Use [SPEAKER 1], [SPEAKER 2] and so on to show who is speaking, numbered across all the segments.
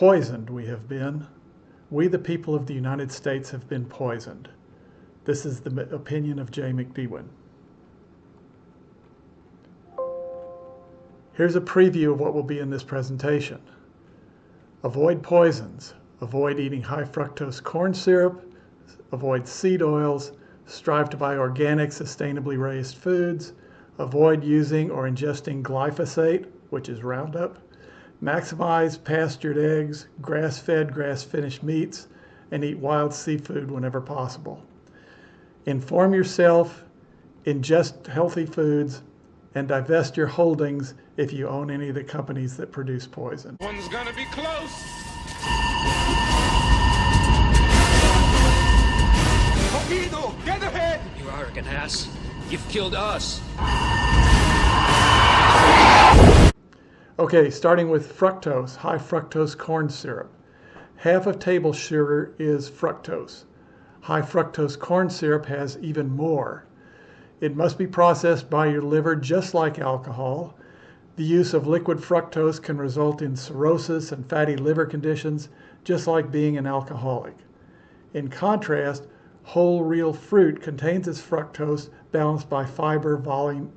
[SPEAKER 1] Poisoned we have been. We, the people of the United States, have been poisoned. This is the opinion of J. McDewan. Here's a preview of what will be in this presentation. Avoid poisons. Avoid eating high fructose corn syrup. Avoid seed oils. Strive to buy organic, sustainably raised foods. Avoid using or ingesting glyphosate, which is Roundup. Maximize pastured eggs, grass-fed, grass-finished meats, and eat wild seafood whenever possible. Inform yourself, ingest healthy foods, and divest your holdings if you own any of the companies that produce poison.
[SPEAKER 2] One's gonna be close. Torpedo, get ahead!
[SPEAKER 3] You arrogant ass. You've killed us.
[SPEAKER 1] Okay, starting with fructose, high fructose corn syrup. Half of table sugar is fructose. High fructose corn syrup has even more. It must be processed by your liver just like alcohol. The use of liquid fructose can result in cirrhosis and fatty liver conditions, just like being an alcoholic. In contrast, whole real fruit contains its fructose balanced by fiber,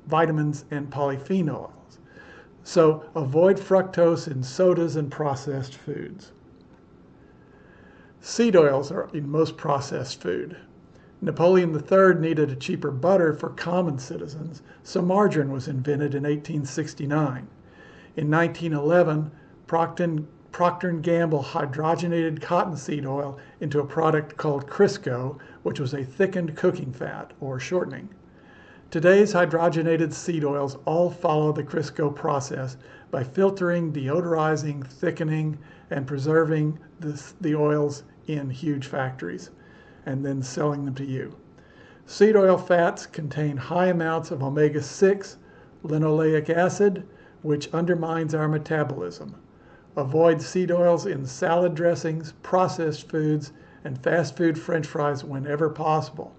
[SPEAKER 1] vitamins, and polyphenols. So avoid fructose in sodas and processed foods. Seed oils are in most processed food. Napoleon III needed a cheaper butter for common citizens, so margarine was invented in 1869. In 1911, Procter & Gamble hydrogenated cottonseed oil into a product called Crisco, which was a thickened cooking fat, or shortening. Today's hydrogenated seed oils all follow the Crisco process by filtering, deodorizing, thickening, and preserving the oils in huge factories, and then selling them to you. Seed oil fats contain high amounts of omega-6 linoleic acid, which undermines our metabolism. Avoid seed oils in salad dressings, processed foods, and fast food French fries whenever possible.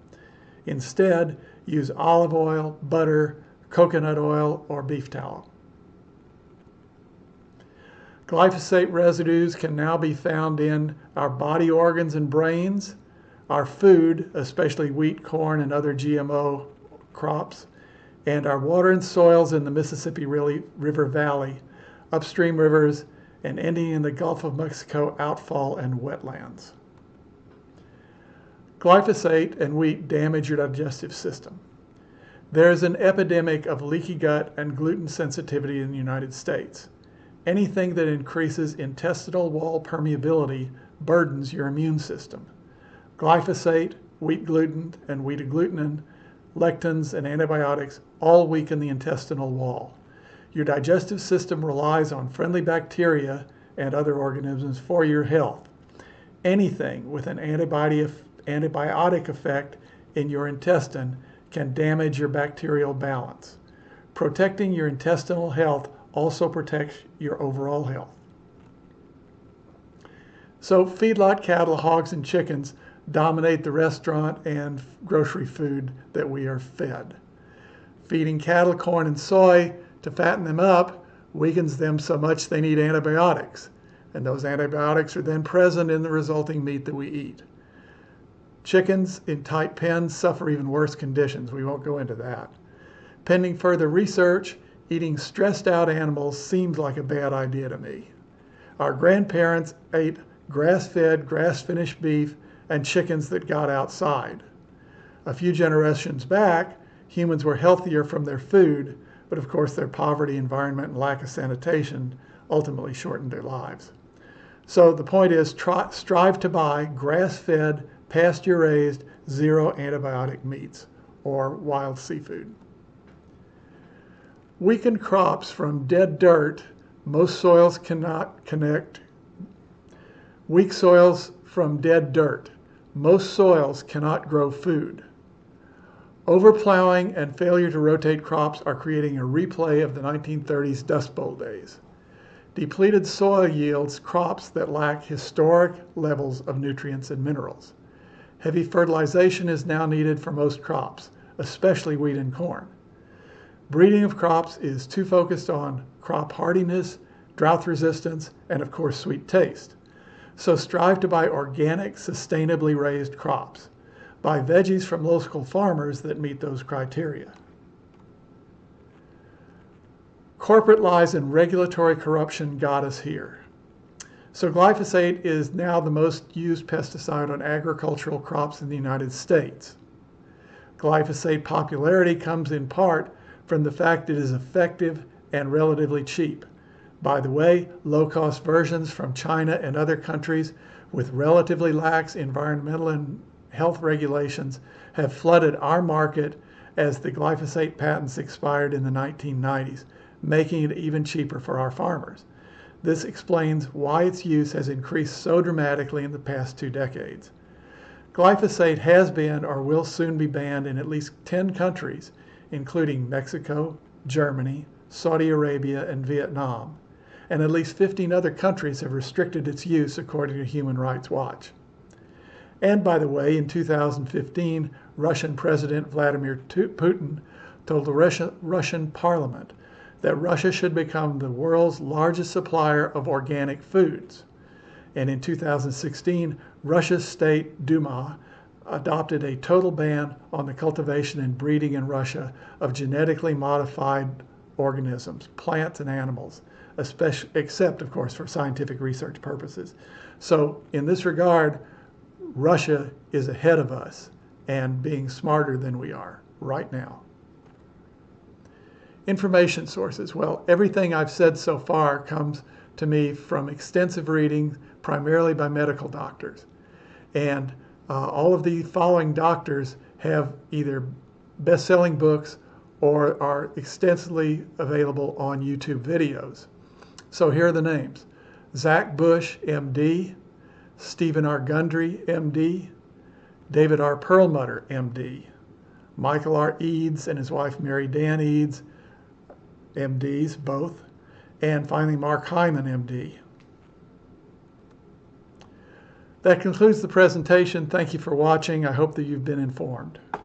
[SPEAKER 1] Instead, use olive oil, butter, coconut oil, or beef tallow. Glyphosate residues can now be found in our body organs and brains, our food, especially wheat, corn, and other GMO crops, and our water and soils in the Mississippi River Valley, upstream rivers, and ending in the Gulf of Mexico outfall and wetlands. Glyphosate and wheat damage your digestive system. There is an epidemic of leaky gut and gluten sensitivity in the United States. Anything that increases intestinal wall permeability burdens your immune system. Glyphosate, wheat gluten, and wheat agglutinin, lectins, and antibiotics all weaken the intestinal wall. Your digestive system relies on friendly bacteria and other organisms for your health. Anything with an antibiotic effect in your intestine can damage your bacterial balance. Protecting your intestinal health also protects your overall health. So feedlot cattle, hogs, and chickens dominate the restaurant and grocery food that we are fed. Feeding cattle corn and soy to fatten them up weakens them so much they need antibiotics, and those antibiotics are then present in the resulting meat that we eat. Chickens in tight pens suffer even worse conditions. We won't go into that. Pending further research, eating stressed out animals seems like a bad idea to me. Our grandparents ate grass-fed, grass-finished beef and chickens that got outside. A few generations back, humans were healthier from their food, but of course their poverty, environment, and lack of sanitation ultimately shortened their lives. So the point is, strive to buy grass-fed, pasture-raised, zero antibiotic meats or wild seafood. Weakened crops from dead dirt, most soils cannot connect. Weak soils from dead dirt, most soils cannot grow food. Overplowing and failure to rotate crops are creating a replay of the 1930s Dust Bowl days. Depleted soil yields crops that lack historic levels of nutrients and minerals. Heavy fertilization is now needed for most crops, especially wheat and corn. Breeding of crops is too focused on crop hardiness, drought resistance, and of course sweet taste. So strive to buy organic, sustainably raised crops. Buy veggies from local farmers that meet those criteria. Corporate lies and regulatory corruption got us here. So glyphosate is now the most used pesticide on agricultural crops in the United States. Glyphosate popularity comes in part from the fact it is effective and relatively cheap. By the way, low-cost versions from China and other countries with relatively lax environmental and health regulations have flooded our market as the glyphosate patents expired in the 1990s, making it even cheaper for our farmers. This explains why its use has increased so dramatically in the past 2 decades. Glyphosate has been or will soon be banned in at least 10 countries, including Mexico, Germany, Saudi Arabia, and Vietnam. And at least 15 other countries have restricted its use, according to Human Rights Watch. And by the way, in 2015, Russian President Vladimir Putin told the Russian parliament that Russia should become the world's largest supplier of organic foods. And in 2016, Russia's State Duma adopted a total ban on the cultivation and breeding in Russia of genetically modified organisms, plants and animals, except, of course, for scientific research purposes. So in this regard, Russia is ahead of us and being smarter than we are right now. Information sources. Well, everything I've said so far comes to me from extensive reading, primarily by medical doctors. And all of the following doctors have either best-selling books or are extensively available on YouTube videos. So here are the names: Zach Bush, MD, Stephen R. Gundry, MD, David R. Perlmutter, MD, Michael R. Eads and his wife Mary Dan Eads, MDs both, and finally Mark Hyman, MD. That concludes the presentation. Thank you for watching. I hope that you've been informed.